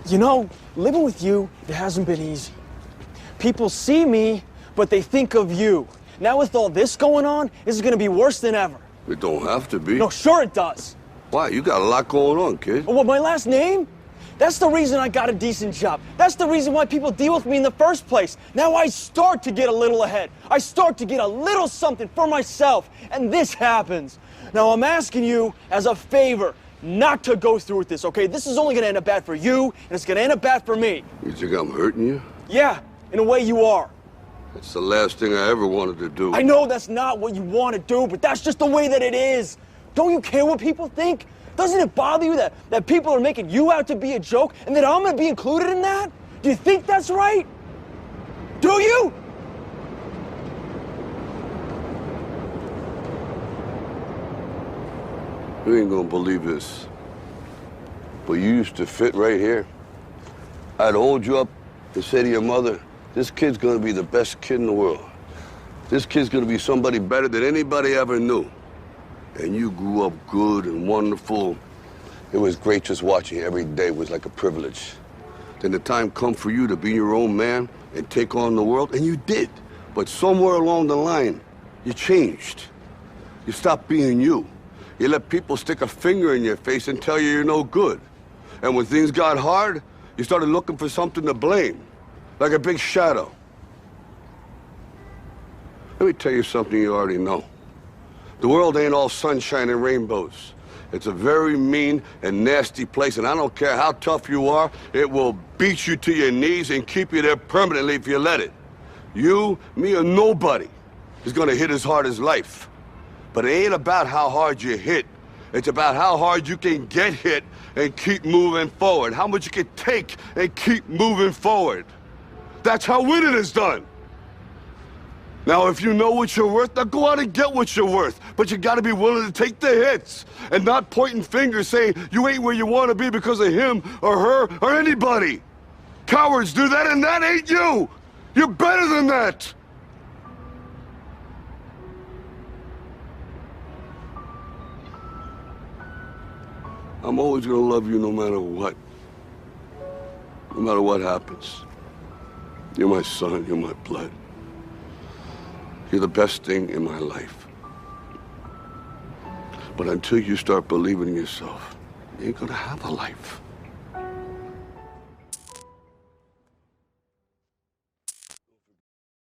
You know, living with you, it hasn't been easy. People see me, but they think of you. Now with all this going on, this is gonna be worse than ever. It don't have to be. No, sure it does. Why? You got a lot going on, kid. What, my last name? That's the reason I got a decent job. That's the reason why people deal with me in the first place. Now I start to get a little ahead. I start to get a little something for myself, and this happens. Now I'm asking you as a favor not to go through with this, okay? This is only gonna end up bad for you, and it's gonna end up bad for me. You think I'm hurting you? Yeah, in a way you are. That's the last thing I ever wanted to do. I know that's not what you want to do, but that's just the way that it is. Don't you care what people think? Doesn't it bother you that people are making you out to be a joke and that I'm gonna be included in that? Do you think that's right? Do you? You ain't gonna believe this, but you used to fit right here. I'd hold you up and say to your mother, this kid's gonna be the best kid in the world. This kid's gonna be somebody better than anybody ever knew. And you grew up good and wonderful. It was great just watching you every day. It was like a privilege. Then the time come for you to be your own man and take on the world, and you did. But somewhere along the line, you changed. You stopped being you. You let people stick a finger in your face and tell you you're no good. And when things got hard, you started looking for something to blame, like a big shadow. Let me tell you something you already know. The world ain't all sunshine and rainbows. It's a very mean and nasty place, and I don't care how tough you are, it will beat you to your knees and keep you there permanently if you let it. You, me, or nobody is gonna hit as hard as life. But it ain't about how hard you hit. It's about how hard you can get hit and keep moving forward. How much you can take and keep moving forward. That's how winning is done. Now, if you know what you're worth, now go out and get what you're worth. But you gotta be willing to take the hits and not pointing fingers saying you ain't where you wanna be because of him or her or anybody. Cowards do that, and that ain't you. You're better than that. I'm always gonna love you no matter what. No matter what happens. You're my son, you're my blood. You're the best thing in my life. But until you start believing in yourself, you ain't gonna have a life.